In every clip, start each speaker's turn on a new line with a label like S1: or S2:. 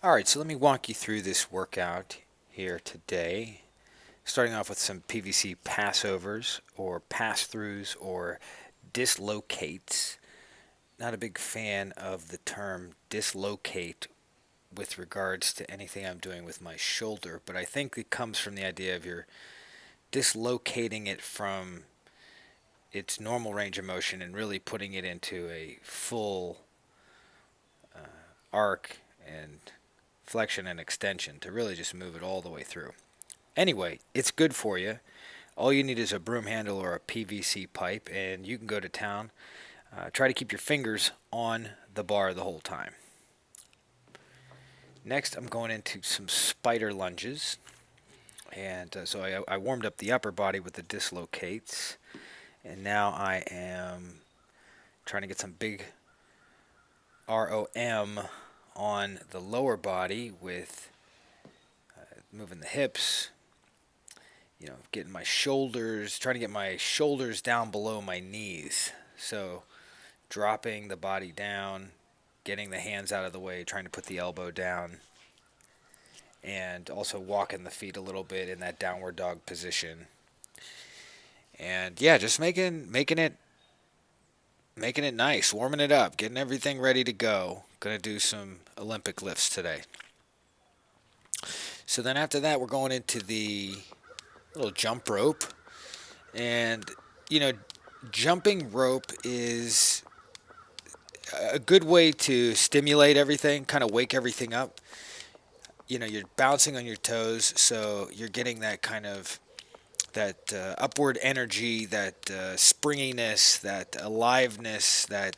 S1: Alright, so let me walk you through this workout here today. Starting off with some PVC passovers or pass-throughs or dislocates. Not a big fan of the term dislocate with regards to anything I'm doing with my shoulder, but I think it comes from the idea of you're dislocating it from its normal range of motion and really putting it into a full arc and flexion and extension to really just move it all the way through. Anyway, it's good for you. All you need is a broom handle or a PVC pipe, and you can go to town. Try to keep your fingers on the bar the whole time. Next, I'm going into some spider lunges. And so I warmed up the upper body with the dislocates. And now I am trying to get some big ROM on the lower body with moving the hips, getting my shoulders, trying to get my shoulders down below my knees. So dropping the body down, getting the hands out of the way, trying to put the elbow down, and also walking the feet a little bit in that downward dog position. And yeah, just making it nice, warming it up, getting everything ready to go. Gonna do some Olympic lifts today. So then after that, we're going into the little jump rope. And, jumping rope is a good way to stimulate everything, kind of wake everything up. You're bouncing on your toes, so you're getting that kind of upward energy, that springiness, that aliveness, that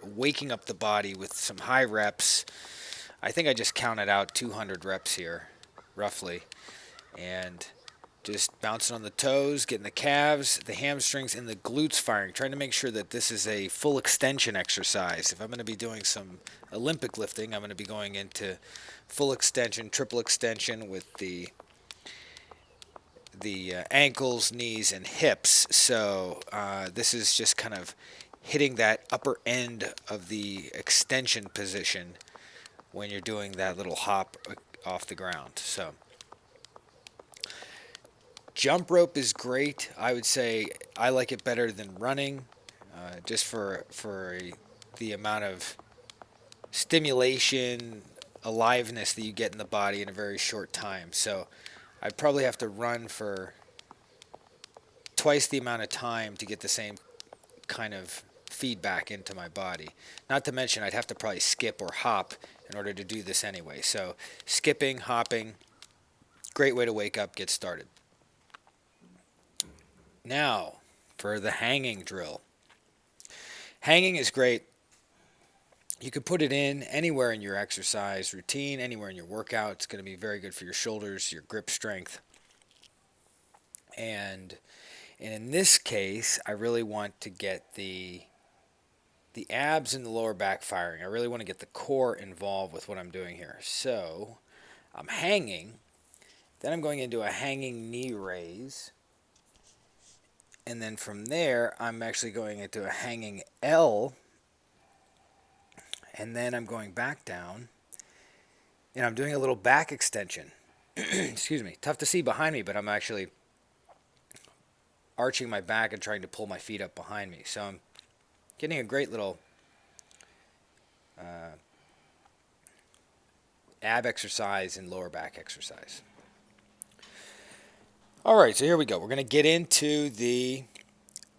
S1: waking up the body with some high reps. I think I just counted out 200 reps here, roughly. And just bouncing on the toes, getting the calves, the hamstrings, and the glutes firing, trying to make sure that this is a full extension exercise. If I'm going to be doing some Olympic lifting, I'm going to be going into full extension, triple extension with the ankles, knees, and hips. So this is just kind of hitting that upper end of the extension position when you're doing that little hop off the ground. So jump rope is great. I would say I like it better than running, just for the amount of stimulation, aliveness that you get in the body in a very short time. So I'd probably have to run for twice the amount of time to get the same kind of feedback into my body. Not to mention I'd have to probably skip or hop in order to do this anyway. So skipping, hopping, great way to wake up, get started. Now, for the hanging drill. Hanging is great. You could put it in anywhere in your exercise routine, anywhere in your workout. It's going to be very good for your shoulders, your grip strength. And in this case, I really want to get the abs and the lower back firing. I really want to get the core involved with what I'm doing here. So I'm hanging. Then I'm going into a hanging knee raise. And then from there, I'm actually going into a hanging L. And then I'm going back down. And I'm doing a little back extension. Excuse me. Tough to see behind me, but I'm actually arching my back and trying to pull my feet up behind me. So I'm getting a great little ab exercise and lower back exercise. All right, so here we go. We're going to get into the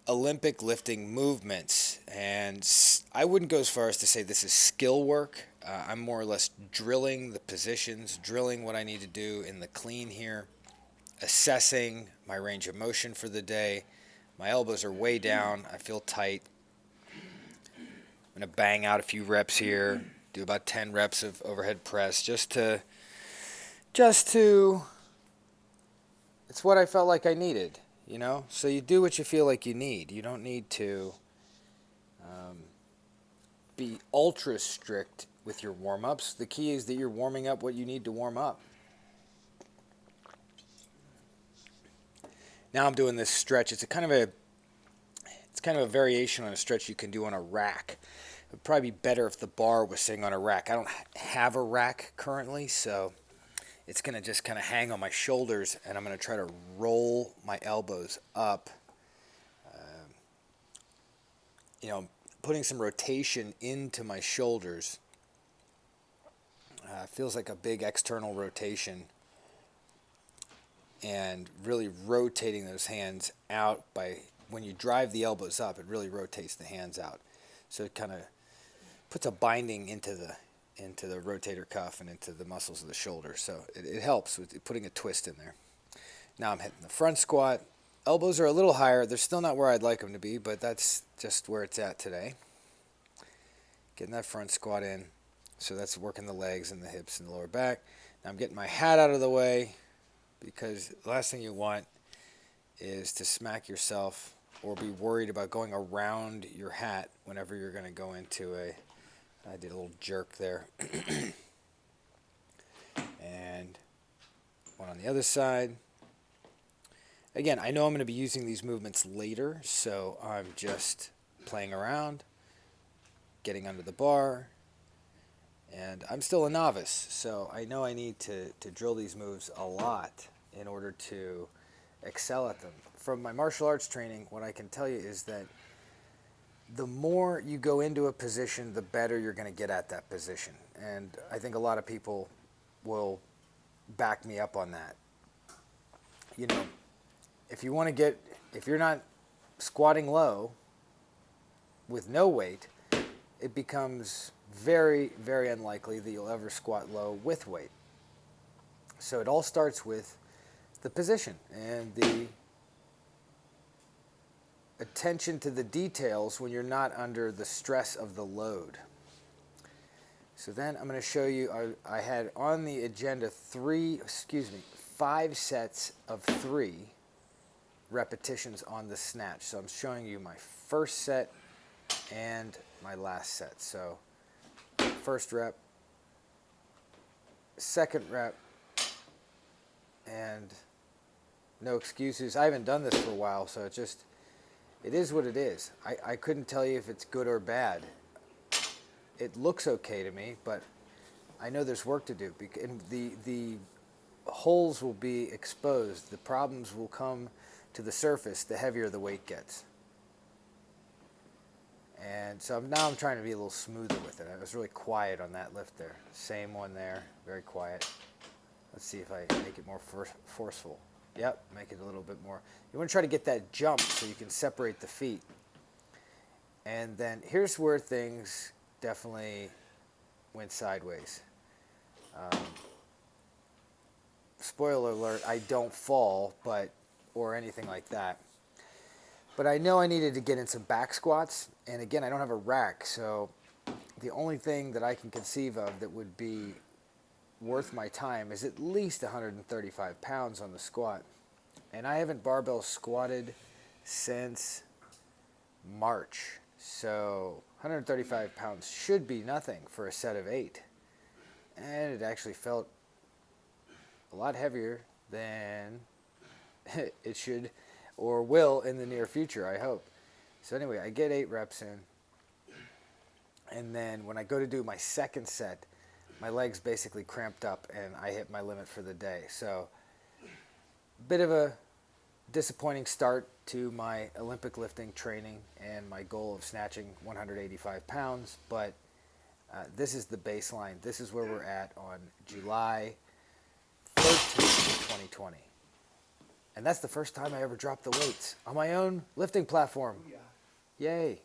S1: Olympic lifting movements. And I wouldn't go as far as to say this is skill work. I'm more or less drilling the positions, drilling what I need to do in the clean here, assessing my range of motion for the day. My elbows are way down. I feel tight. I'm going to bang out a few reps here, do about 10 reps of overhead press just to it's what I felt like I needed, So you do what you feel like you need. You don't need to be ultra strict with your warm-ups. The key is that you're warming up what you need to warm up. Now I'm doing this stretch. It's kind of a variation on a stretch you can do on a rack. It'd probably be better if the bar was sitting on a rack. I don't have a rack currently, so it's going to just kind of hang on my shoulders, and I'm going to try to roll my elbows up. You know, putting some rotation into my shoulders. Feels like a big external rotation, and really rotating those hands out by, when you drive the elbows up, it really rotates the hands out. So it kind of puts a binding into the rotator cuff and into the muscles of the shoulder. So it helps with putting a twist in there. Now I'm hitting the front squat. Elbows are a little higher. They're still not where I'd like them to be, but that's just where it's at today. Getting that front squat in. So that's working the legs and the hips and the lower back. Now I'm getting my hat out of the way, because the last thing you want is to smack yourself or be worried about going around your hat whenever you're going to go into I did a little jerk there. And one on the other side. Again, I know I'm going to be using these movements later, so I'm just playing around, getting under the bar, and I'm still a novice, so I know I need to drill these moves a lot in order to excel at them. From my martial arts training, what I can tell you is that the more you go into a position, the better you're going to get at that position. And I think a lot of people will back me up on that. You know, if you're not squatting low with no weight, it becomes very, very unlikely that you'll ever squat low with weight. So it all starts with the position and the attention to the details when you're not under the stress of the load. So then I'm going to show you, I had on the agenda 5 sets of 3 repetitions on the snatch. So I'm showing you my first set and my last set. So first rep, second rep, and no excuses. I haven't done this for a while, so it is what it is. I couldn't tell you if it's good or bad. It looks okay to me, but I know there's work to do. And the holes will be exposed. The problems will come to the surface the heavier the weight gets. And so now I'm trying to be a little smoother with it. I was really quiet on that lift there. Same one there, very quiet. Let's see if I make it more forceful. Yep, make it a little bit more. You want to try to get that jump so you can separate the feet. And then here's where things definitely went sideways. Spoiler alert, I don't fall, or anything like that. But I know I needed to get in some back squats, and again, I don't have a rack, so the only thing that I can conceive of that would be worth my time is at least 135 pounds on the squat. And I haven't barbell squatted since March, so 135 pounds should be nothing for a set of 8. And it actually felt a lot heavier than it should or will in the near future, I hope. So anyway, I get 8 reps in. And then when I go to do my second set, my legs basically cramped up and I hit my limit for the day. So a bit of a disappointing start to my Olympic lifting training and my goal of snatching 185 pounds. But this is the baseline. This is where we're at on July 13th, 2020. And that's the first time I ever dropped the weights on my own lifting platform. Yeah. Yay.